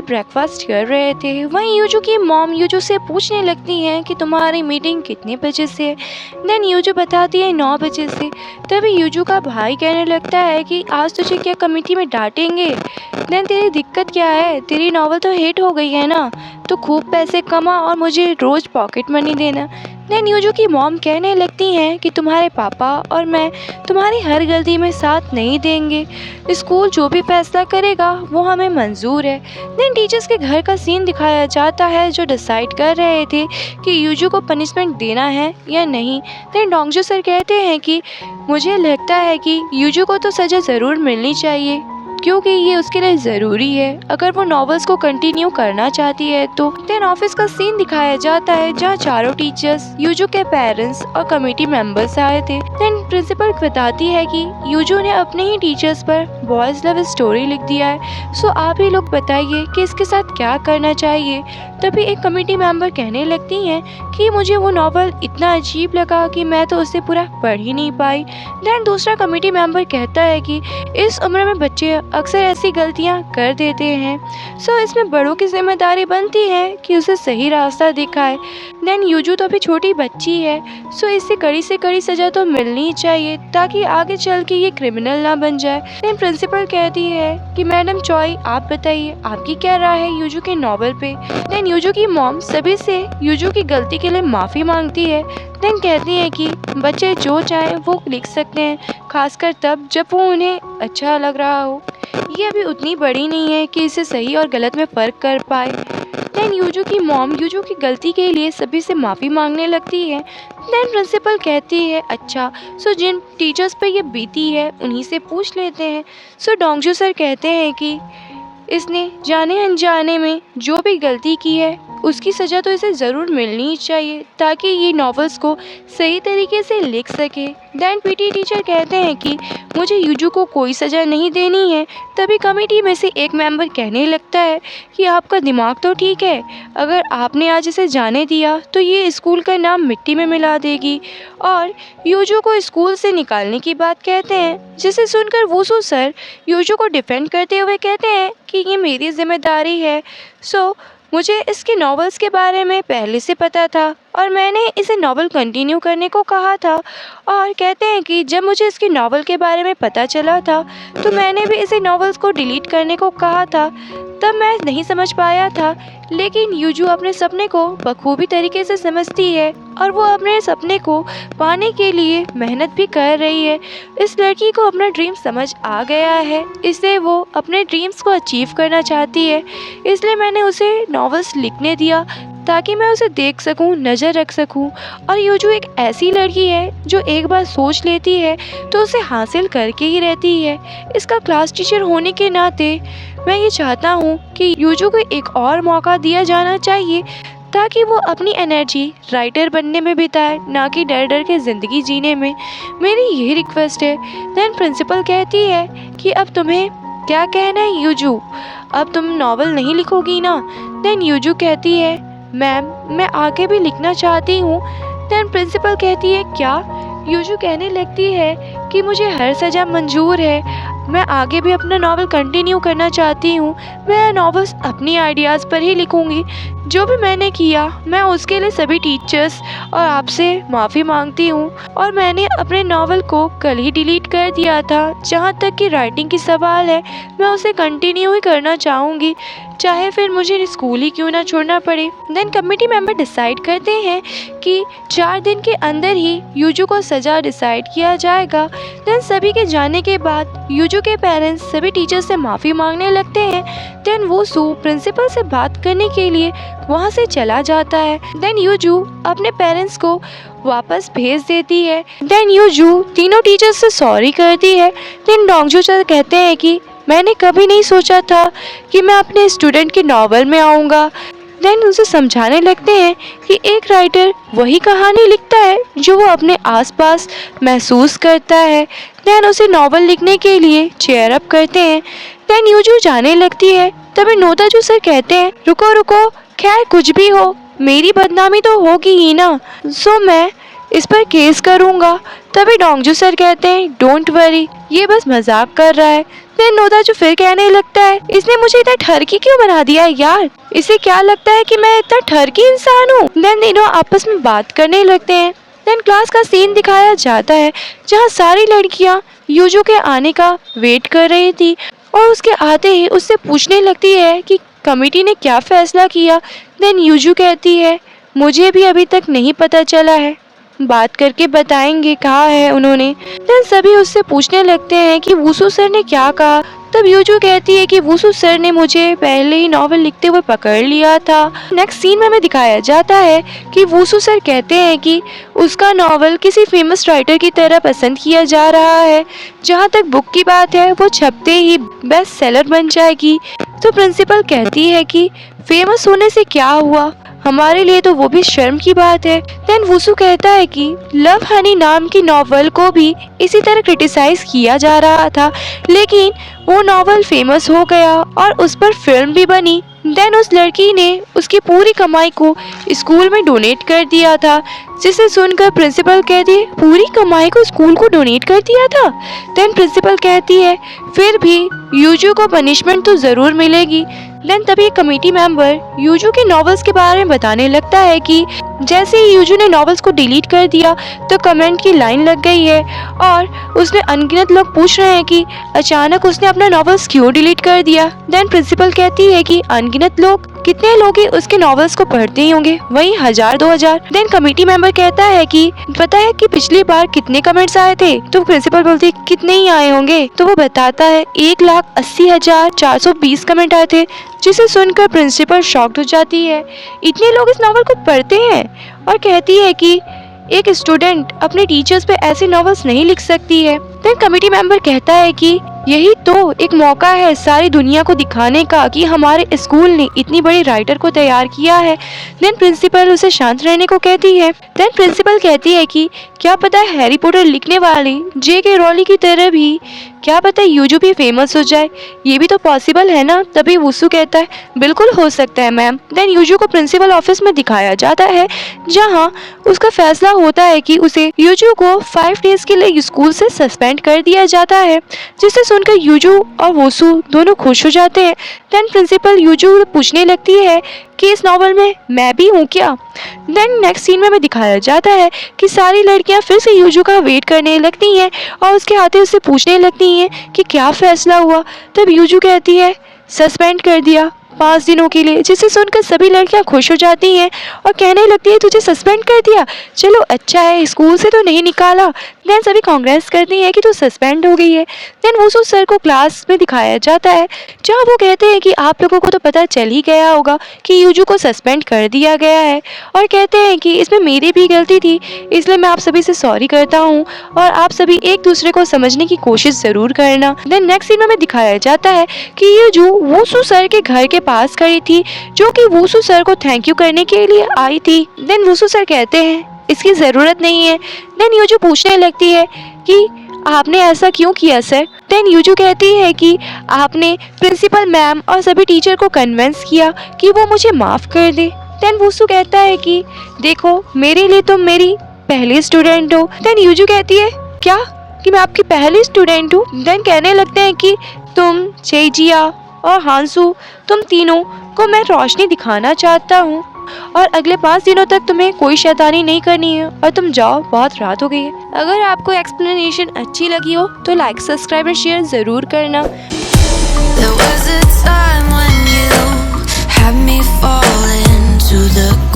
Breakfast कर रहे थे, वहीं यूजू की मॉम यूजू से पूछने लगती हैं कि तुम्हारी मीटिंग कितने बजे से है। देन यूजू बताती है 9 बजे से। तभी यूजू का भाई कहने लगता है कि आज तुझे क्या कमेटी में डांटेंगे। देन तेरी दिक्कत क्या है, तेरी नॉवल तो हिट हो गई है ना, तो खूब पैसे कमा और मुझे रोज़ पॉकेट मनी देना। देन यूजू की मॉम कहने लगती हैं कि तुम्हारे पापा और मैं तुम्हारी हर गलती में साथ नहीं देंगे, स्कूल जो भी फैसला करेगा वो हमें मंजूर है। देन टीचर्स के घर का सीन दिखाया जाता है जो डिसाइड कर रहे थे कि यूजू को पनिशमेंट देना है या नहीं। देन डोंगजू सर कहते हैं कि मुझे लगता है कि यूजू को तो सज़ा ज़रूर मिलनी चाहिए क्योंकि ये उसके लिए ज़रूरी है अगर वो नॉवेल्स को कंटिन्यू करना चाहती है तो। देन ऑफिस का सीन दिखाया जाता है जहाँ चारों टीचर्स, यूजू के पेरेंट्स और कमेटी मेंबर्स आए थे। देन प्रिंसिपल बताती है कि यूजू ने अपने ही टीचर्स पर बॉयज़ लव स्टोरी लिख दिया है, सो आप ही लोग बताइए कि इसके साथ क्या करना चाहिए। तभी एक कमेटी मेंबर कहने लगती हैं कि मुझे वो नॉवल इतना अजीब लगा कि मैं तो उसे पूरा पढ़ ही नहीं पाई। देन दूसरा कमेटी मेंबर कहता है कि इस उम्र में बच्चे अक्सर ऐसी गलतियां कर देते हैं, सो इसमें बड़ों की जिम्मेदारी बनती है कि उसे सही रास्ता दिखाए। देन यूजू तो अभी छोटी बच्ची है, सो इसे कड़ी से कड़ी सज़ा तो मिलनी ही चाहिए ताकि आगे चल के ये क्रिमिनल ना बन जाए। देन प्रिंसिपल कहती है कि मैडम चॉय आप बताइए आपकी क्या राय है यूजू के नॉवल पे। देन यूजू की मॉम सभी से यूजू की गलती के लिए माफ़ी मांगती है। देन कहती है कि बच्चे जो चाहे वो लिख सकते हैं, खासकर तब जब वो उन्हें अच्छा लग रहा हो। ये अभी उतनी बड़ी नहीं है कि इसे सही और गलत में फ़र्क कर पाए। देन यूजू की मॉम यूजू की गलती के लिए सभी से माफ़ी मांगने लगती है। देन प्रिंसिपल कहती है अच्छा, सो जिन टीचर्स पे ये बीती है उन्हीं से पूछ लेते हैं। सो डोंगजू सर कहते हैं कि इसने जाने अनजाने में जो भी गलती की है उसकी सज़ा तो इसे ज़रूर मिलनी ही चाहिए ताकि ये नॉवेल्स को सही तरीके से लिख सके। देन पीटी टीचर कहते हैं कि मुझे यूजू को कोई सज़ा नहीं देनी है। तभी कमेटी में से एक मेंबर कहने लगता है कि आपका दिमाग तो ठीक है, अगर आपने आज इसे जाने दिया तो ये स्कूल का नाम मिट्टी में मिला देगी और यूजू को स्कूल से निकालने की बात कहते हैं, जिसे सुनकर वुसू सर यूजू को डिफेंड करते हुए कहते हैं कि ये मेरी जिम्मेदारी है। सो मुझे इसके नॉवेल्स के बारे में पहले से पता था और मैंने इसे नॉवल कंटिन्यू करने को कहा था, और कहते हैं कि जब मुझे इसके नॉवल के बारे में पता चला था तो मैंने भी इसे नॉवेल्स को डिलीट करने को कहा था। तब मैं नहीं समझ पाया था, लेकिन यूजू अपने सपने को बखूबी तरीके से समझती है और वो अपने सपने को पाने के लिए मेहनत भी कर रही है। इस लड़की को अपना ड्रीम समझ आ गया है, इसलिए वो अपने ड्रीम्स को अचीव करना चाहती है, इसलिए मैंने उसे नॉवेल्स लिखने दिया ताकि मैं उसे देख सकूं, नज़र रख सकूं। और यूजू एक ऐसी लड़की है जो एक बार सोच लेती है तो उसे हासिल करके ही रहती है। इसका क्लास टीचर होने के नाते मैं ये चाहता हूँ कि यूजू को एक और मौका दिया जाना चाहिए ताकि वो अपनी एनर्जी राइटर बनने में बिताए, ना कि डर डर के ज़िंदगी जीने में। मेरी यही रिक्वेस्ट है। देन प्रिंसिपल कहती है कि अब तुम्हें क्या कहना है यूजू, अब तुम नॉवल नहीं लिखोगी ना। देन यूजू कहती है मैम मैं आगे भी लिखना चाहती हूँ। देन प्रिंसिपल कहती है क्या। यूजू कहने लगती है कि मुझे हर सज़ा मंजूर है, मैं आगे भी अपना नॉवल कंटिन्यू करना चाहती हूँ। मैं नॉवेल्स अपनी आइडियाज़ पर ही लिखूँगी, जो भी मैंने किया मैं उसके लिए सभी टीचर्स और आपसे माफ़ी मांगती हूँ। और मैंने अपने नॉवल को कल ही डिलीट कर दिया था। जहाँ तक कि राइटिंग की सवाल है मैं उसे कंटिन्यू ही करना चाहूँगी, चाहे फिर मुझे स्कूल ही क्यों ना छोड़ना पड़े। देन कमेटी मेंबर डिसाइड करते हैं कि 4 दिन के अंदर ही यूजू को सज़ा डिसाइड किया जाएगा। देन सभी के जाने के बाद यूजू के पेरेंट्स सभी टीचर से माफ़ी मांगने लगते हैं। देन वुसू प्रिंसिपल से बात करने के लिए वहाँ से चला जाता है। देन यूजू अपने पेरेंट्स को वापस भेज देती है। देन यूजू तीनों टीचर्स से सॉरी करती है। देन डोंगजू सर कहते हैं कि मैंने कभी नहीं सोचा था कि मैं अपने स्टूडेंट के नॉवल में आऊँगा। देन उनसे समझाने लगते हैं कि एक राइटर वही कहानी लिखता है जो वो अपने आसपास महसूस करता है। देन उसे नॉवल लिखने के लिए चेयर अप करते हैं। देन यूजू जाने लगती है। तभी नोताजू सर कहते हैं रुको रुको, खैर कुछ भी हो मेरी बदनामी तो होगी ही ना, सो मैं इस पर केस करूँगा। तभी डोंगजू सर कहते हैं डोंट वरी, ये बस मजाक कर रहा है। देन नोदाजू फिर कहने लगता है, इसने मुझे इतना ठरकी क्यों बना दिया है यार, इसे क्या लगता है कि मैं इतना ठरकी इंसान हूँ। देन तीनों आपस में बात करने लगते हैं। देन क्लास का सीन दिखाया जाता है जहाँ सारी लड़कियाँ यूजू के आने का वेट कर रही थी और उसके आते ही उससे पूछने लगती है कि कमेटी ने क्या फैसला किया। देन यूजू कहती है, मुझे भी अभी तक नहीं पता चला है, बात करके बताएंगे, कहा है उन्होंने। देन सभी उससे पूछने लगते हैं कि वुसू सर ने क्या कहा। तब यूजू कहती है कि वुसू सर ने मुझे पहले ही नॉवल लिखते हुए पकड़ लिया था। नेक्स्ट सीन में हमें दिखाया जाता है कि वुसू सर कहते हैं कि उसका नॉवल किसी फेमस राइटर की तरह पसंद किया जा रहा है। जहाँ तक बुक की बात है वो छपते ही बेस्ट सेलर बन जाएगी। तो प्रिंसिपल कहती है कि फेमस होने से क्या हुआ, हमारे लिए तो वो भी शर्म की बात है। देन वुसू कहता है कि लव हनी नाम की नॉवल को भी इसी तरह क्रिटिसाइज किया जा रहा था, लेकिन वो नॉवल फेमस हो गया और उस पर फिल्म भी बनी। देन उस लड़की ने उसकी पूरी कमाई को स्कूल में डोनेट कर दिया था, जिसे सुनकर प्रिंसिपल कहती है, पूरी कमाई को स्कूल को डोनेट कर दिया था। देन प्रिंसिपल कहती है, फिर भी यूजू को पनिशमेंट तो ज़रूर मिलेगी। देन तभी एक कमेटी मेंबर यूजू के नॉवेल्स के बारे में बताने लगता है कि जैसे ही यूजू ने नॉवेल्स को डिलीट कर दिया तो कमेंट की लाइन लग गई है और उसमें अनगिनत लोग पूछ रहे हैं कि अचानक उसने अपना नॉवेल्स क्यों डिलीट कर दिया। देन प्रिंसिपल कहती है कि अनगिनत लोग, कितने लोग ही उसके नॉवेल्स को पढ़ते ही होंगे, वही 1000-2000। देन कमेटी मेंबर कहता है कि पता है कि पिछली बार कितने कमेंट्स आए थे। तो प्रिंसिपल बोलती है कितने ही आए होंगे। तो वो बताता है 1,80,420 कमेंट आए थे, जिसे सुनकर प्रिंसिपल शॉक्ड हो जाती है, इतने लोग इस नॉवल को पढ़ते हैं। और कहती है कि एक स्टूडेंट अपने टीचर्स पे ऐसे नॉवेल्स नहीं लिख सकती है। देन कमेटी मेंबर कहता है कि यही तो एक मौका है सारी दुनिया को दिखाने का कि हमारे स्कूल ने इतनी बड़ी राइटर को तैयार किया है। देन प्रिंसिपल उसे शांत रहने को कहती है। देन प्रिंसिपल कहती है कि क्या पता है हैरी पॉटर लिखने वाली J.K. रॉलिंग की तरह भी क्या पता यूजू भी फेमस हो जाए, ये भी तो पॉसिबल है ना। तभी वुसू कहता है, बिल्कुल हो सकता है मैम। देन यूजू को प्रिंसिपल ऑफिस में दिखाया जाता है जहाँ उसका फैसला होता है कि उसे यूजू को 5 डेज के लिए स्कूल से सस्पेंड कर दिया जाता है, जिसे सुनकर यूजू और वुसू दोनों खुश हो जाते हैं। देन प्रिंसिपल यूजू पूछने लगती है कि इस नॉवल में मैं भी हूँ क्या। देन नेक्स्ट सीन में हमें दिखाया जाता है कि सारी लड़कियां फिर से यूजू का वेट करने लगती हैं और उसके आते उससे पूछने लगती हैं कि क्या फैसला हुआ। तब यूजू कहती है, सस्पेंड कर दिया 5 दिनों के लिए, जिसे सुनकर सभी लड़कियां खुश हो जाती हैं और कहने लगती है तुझे सस्पेंड कर दिया, चलो अच्छा है, स्कूल से तो नहीं निकाला। देन सभी कांग्रेस करती हैं कि तू सस्पेंड हो गई है। देन वुसू सर को क्लास में दिखाया जाता है जहाँ वो कहते हैं कि आप लोगों को तो पता चल ही गया होगा कि यूजू को सस्पेंड कर दिया गया है, और कहते हैं कि इसमें मेरी भी गलती थी, इसलिए मैं आप सभी से सॉरी करता हूँ और आप सभी एक दूसरे को समझने की कोशिश जरूर करना। देन नेक्स्ट सीन में दिखाया जाता है कि यूजू वुसू सर के घर के पास खड़ी थी, जो कि वुसू सर को थैंक यू करने के लिए आई थी। देन वुसू सर कहते हैं इसकी ज़रूरत नहीं है। देन यूजू पूछने लगती है कि आपने ऐसा क्यों किया सर। देन यूजू कहती है कि आपने प्रिंसिपल मैम और सभी टीचर को कन्विंस किया कि वो मुझे माफ़ कर दे। देन वुसू कहता है कि देखो मेरे लिए तुम मेरी पहली स्टूडेंट हो। देन यूजू कहती है क्या कि मैं आपकी पहली स्टूडेंट हूँ। देन कहने लगते हैं कि तुम, चेजिया और हांसू, तुम तीनों को मैं रोशनी दिखाना चाहता हूँ और अगले 5 दिनों तक तुम्हें कोई शैतानी नहीं करनी है और तुम जाओ, बहुत रात हो गई है। अगर आपको एक्सप्लेनेशन अच्छी लगी हो तो लाइक, सब्सक्राइब और शेयर ज़रूर करना। There was a time when you had me fall into the